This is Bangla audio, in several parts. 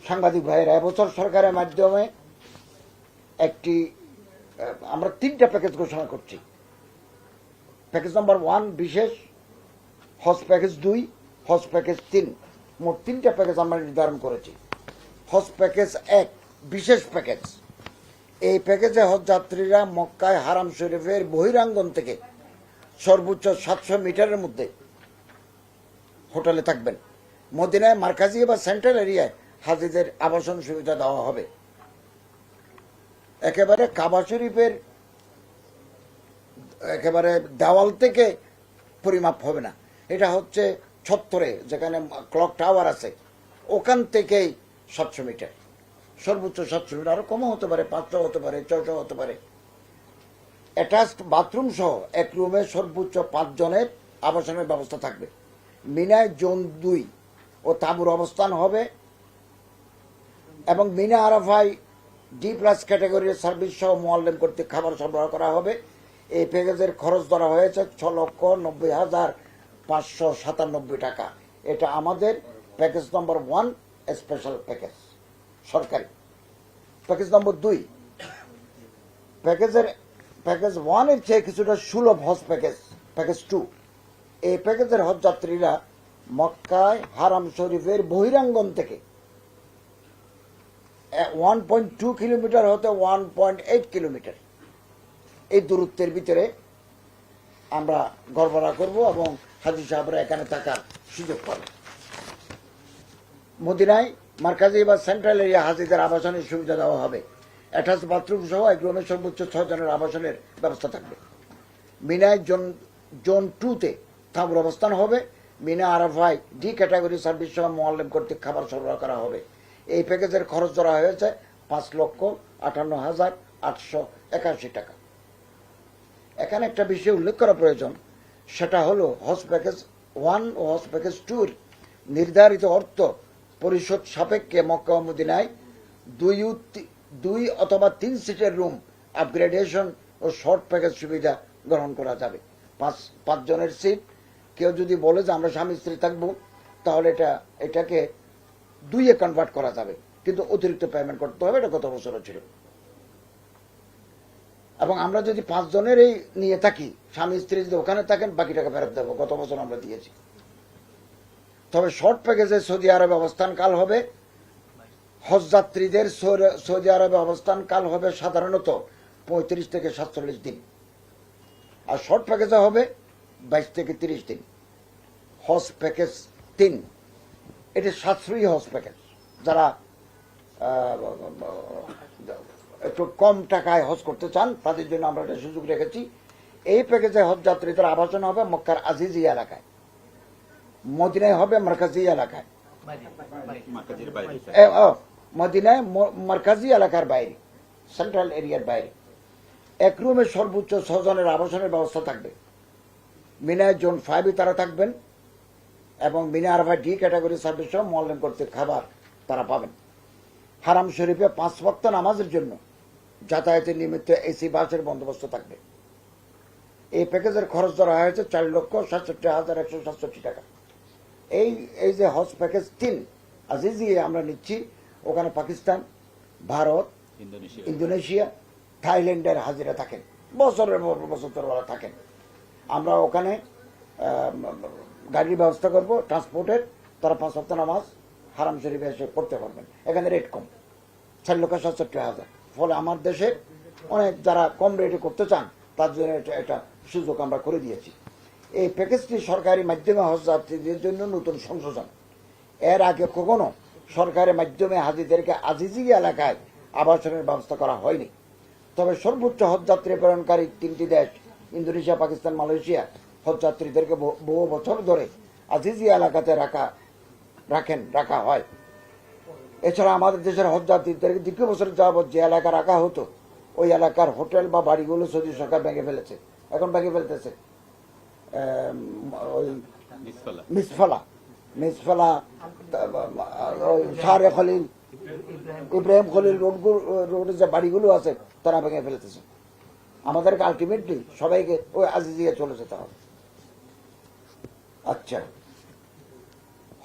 সাংবাদিক ভাইয়েরা, এবছর সরকারের মাধ্যমে আমরা 3টা প্যাকেজ ঘোষণা করছি। প্যাকেজ নম্বর 1 বিশেষ, হজ প্যাকেজ 2, হজ প্যাকেজ 3, মোট 3টা প্যাকেজ আমরা নির্ধারণ করেছি। হজ প্যাকেজ 1 বিশেষ প্যাকেজ। এই প্যাকেজে হজ যাত্রীরা মক্কায় হারাম শরীফের বহিরাঙ্গন থেকে সর্বোচ্চ 700 মিটারের মধ্যে হোটেলে থাকবেন। মদিনায় মার্কাজি বা সেন্ট্রাল এরিয়ায় হাজিদের আবাসন সুবিধা দেওয়া হবে। একেবারে কাবা শরীফের একেবারে দেওয়াল থেকে পরিমাপ হবে না, এটা হচ্ছে ছত্তরে যেখানে ক্লক টাওয়ার আছে ওখান থেকেই 700 মিটার, সর্বোচ্চ 700 মিটার, আরো কমও হতে পারে, 500 হতে পারে, 600 হতে পারে। অ্যাটাচড বাথরুম সহ এক রুমে সর্বোচ্চ 5 জনের আবাসনের ব্যবস্থা থাকবে। মিনায় জোন 2 ও তাঁবুর অবস্থান হবে এবং মিনা আরাফায় D+ ক্যাটাগরির সার্ভিস সহ মুআল্লিম কর্তৃক খাবার সরবরাহ করা হবে। এই প্যাকেজের খরচ ধরা হয়েছে 6,90,597 টাকা। এটা আমাদের প্যাকেজ নম্বর 1 স্পেশাল প্যাকেজ, সরকারি। প্যাকেজ নম্বর 2, প্যাকেজ 1 এর চেয়ে কিছুটা সুলভ হজ প্যাকেজ, প্যাকেজ 2। এই প্যাকেজের হজ যাত্রীরা মক্কায় হারাম শরীফের বহিরাঙ্গন থেকে 1.2 কিলোমিটার হতে 1.8 কিলোমিটার এই দূরত্বের ভিতরে আমরা গড়বড়া করব এবং হাজী সাহেবরা এখানে থাকার সুযোগ পাবে। মদিনায় মার্কাজি বা সেন্ট্রাল এরিয়া হাজীদের আবাসনের সুবিধা দেওয়া হবে। অ্যাটাচ বাথরুম সহ এক রুমে সর্বোচ্চ 6 জনের আবাসনের ব্যবস্থা থাকবে। মিনায় জোন 2-তে তাঁবুর অবস্থান হবে। মিনা আরাফায় D ক্যাটাগরি সার্ভিস সহ মুআল্লিম কর্তৃক খাবার সরবরাহ করা হবে। এই প্যাকেজের খরচ ধরা হয়েছে 5,58,881 টাকা। এখানে একটা বিষয় উল্লেখ করা প্রয়োজন, সেটা হলো হজ প্যাকেজ 1 ও হজ প্যাকেজ 2 নির্ধারিত অর্থ পরিশোধ সাপেক্ষে মক্কা ও মদিনায় 2 অথবা 3 সিটের রুম আপগ্রেডেশন ও শর্ট প্যাকেজ সুবিধা গ্রহণ করা যাবে। 5 জনের সিট। কেউ যদি বলে যে আমরা স্বামী স্ত্রী থাকবো, তাহলে এটাকে 2-এ কনভার্ট করা যাবে, কিন্তু অতিরিক্ত পেমেন্ট করতে হবে। এটা গত বছরও ছিল। এবং আমরা যদি 5 জনের এই নিয়ে থাকি, স্বামী স্ত্রী যদি ওখানে থাকেন, বাকি টাকা ফেরত দেবো, গত বছর আমরা দিয়েছি। তবে শর্ট প্যাকেজে সৌদি আরবে অবস্থানকাল হবে, হজ যাত্রীদের সৌদি আরবে অবস্থানকাল হবে সাধারণত 35 থেকে 47 দিন, আর শর্ট প্যাকেজে হবে 22 থেকে 30 দিন। হজ প্যাকেজ 3 এটি সাশ্রয়ী হজ প্যাকেজ। যারা একটু কম টাকায় হজ করতে চান তাদের জন্য আমরা একটা সুযোগ রেখেছি। এই প্যাকেজে হজ যাত্রীদের আবাসন হবে মক্কার আজিজি এলাকায়, মদিনায় হবে মার্কাজি এলাকায়, মদিনায় মার্কাজি এলাকার বাইরে, সেন্ট্রাল এরিয়ার বাইরে। এক রুমে সর্বোচ্চ 6 জনের আবাসনের ব্যবস্থা থাকবে। মিনায় জোন 5-এ তারা থাকবেন এবং Mina Arafah D category service সহ মুআল্লিম কর্তৃক খাবার তারা পাবেন। হারাম শরীফে 5 ওয়াক্ত নামাজের জন্য যাতায়াতের নিমিত্ত এসি বাসের বন্দোবস্ত থাকবে। এই প্যাকেজের খরচ ধরা হয়েছে 4,67,167 টাকা। এই যে হজ প্যাকেজ 3 আজিজি আমরা নিচ্ছি, ওখানে পাকিস্তান, ভারত, ইন্দোনেশিয়া, থাইল্যান্ডের হাজিরা থাকেন, বছরের বছর থাকেন। আমরা ওখানে গাড়ির ব্যবস্থা করব, ট্রান্সপোর্টের, তারা 5 ওয়াক্ত নামাজ হারাম শরীফে এসে পড়তে পারবেন। এখানে রেট কম, 4,67,000। ফলে আমার দেশে অনেক যারা কম রেটে করতে চান তার জন্য এটা সুযোগ আমরা করে দিয়েছি। এই প্যাকেজটি সরকারি মাধ্যমে হজ যাত্রীদের জন্য নতুন সংশোধন। এর আগে কখনো সরকারি মাধ্যমে হাজিদেরকে আজিজি এলাকায় আবাসনের ব্যবস্থা করা হয়নি। তবে সর্বোচ্চ হজ যাত্রী প্রেরণকারী 3টি দেশ, ইন্দোনেশিয়া, পাকিস্তান, মালয়েশিয়া, হজ যাত্রীদেরকে বহু বছর ধরে আজিজি এলাকাতে রাখা হয়। এছাড়া আমাদের দেশের হজ যাত্রীদেরকে দীর্ঘ বছর যাবৎ যে এলাকা রাখা হতো, ওই এলাকার হোটেল বা বাড়িগুলো সৌদি সরকার ভেঙে ফেলেছে, এখন ভেঙে ফেলতেছে। মিসফালা, শাহরে খলিল, ইব্রাহিম খলিল রোডের যে বাড়িগুলো আছে তারা ভেঙে ফেলতেছে। আমাদেরকে আলটিমেটলি সবাইকে ওই আজিজিয়া চলে যেতে হবে। আচ্ছা,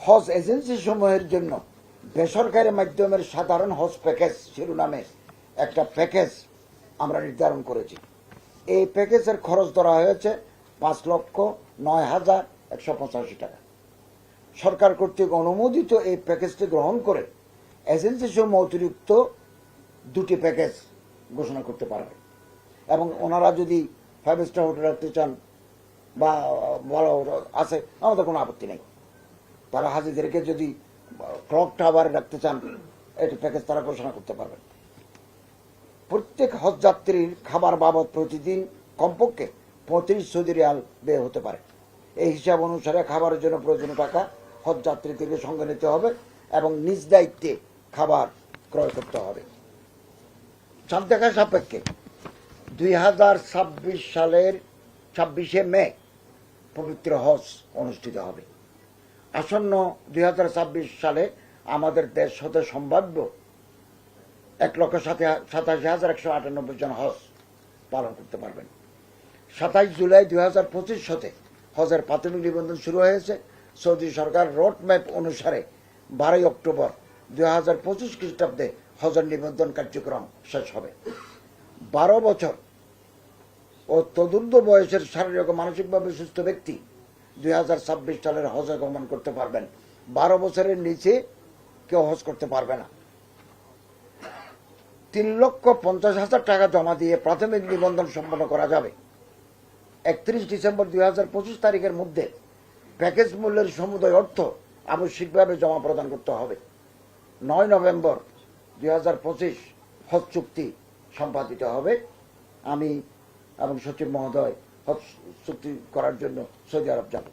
হজ এজেন্সি সমূহের জন্য বেসরকারি মাধ্যমের সাধারণ হজ প্যাকেজ শিরোনামে একটা প্যাকেজ আমরা নির্ধারণ করেছি। এই প্যাকেজের খরচ ধরা হয়েছে 5,09,185 টাকা। সরকার কর্তৃক অনুমোদিত এই প্যাকেজটি গ্রহণ করে এজেন্সি সমূহ অতিরিক্ত 2টি প্যাকেজ ঘোষণা করতে পারবে এবং ওনারা যদি 5 স্টার হোটেল রাখতে চান বা বড় আছে, আমাদের কোনো আপত্তি নেই। তারা হাজিদেরকে যদি ক্লক টাওয়ারে রাখতে চান, এটি প্যাকেজ তারা ঘোষণা করতে পারবেন। প্রত্যেক হজ যাত্রীর খাবার বাবদ প্রতিদিন কমপক্ষে 35 সৌদি রিয়াল ব্যয় হতে পারে। এই হিসাব অনুসারে খাবারের জন্য প্রয়োজনীয় টাকা হজ যাত্রী থেকে সঙ্গে নিতে হবে এবং নিজ দায়িত্বে খাবার ক্রয় করতে হবে। চাঁদ দেখা সাপেক্ষে 2026 সালের 26শে মে পবিত্র হজ অনুষ্ঠিত হবে। আসন্ন 2026 সালে আমাদের দেশ হতে সম্ভাব্য 1,87,198 জন হজ পালন করতে পারবেন। 27 জুলাই 2025 হতে হজের প্রাথমিক নিবন্ধন শুরু হয়েছে। সৌদি সরকার রোড ম্যাপ অনুসারে 12 অক্টোবর 2025 খ্রিস্টাব্দে হজের নিবন্ধন কার্যক্রম শেষ হবে। 12 বছর ও তদুর্ধ্ব বয়সের শারীরিক ও মানসিকভাবে সুস্থ ব্যক্তি 2026 সালের হজে গমন করতে পারবেন। 12 বছরের নিচে কেউ হজ করতে পারবে না। 3,50,000 টাকা জমা দিয়ে প্রাথমিক নিবন্ধন সম্পন্ন করা যাবে। 31 ডিসেম্বর 2025 তারিখের মধ্যে প্যাকেজ মূল্যের সমুদয় অর্থ আবশ্যিকভাবে জমা প্রদান করতে হবে। 9 নভেম্বর 2025 হজ চুক্তি সম্পাদিত হবে। আমি এবং সচিব মহোদয় হজ চুক্তি করার জন্য সৌদি আরব যাব।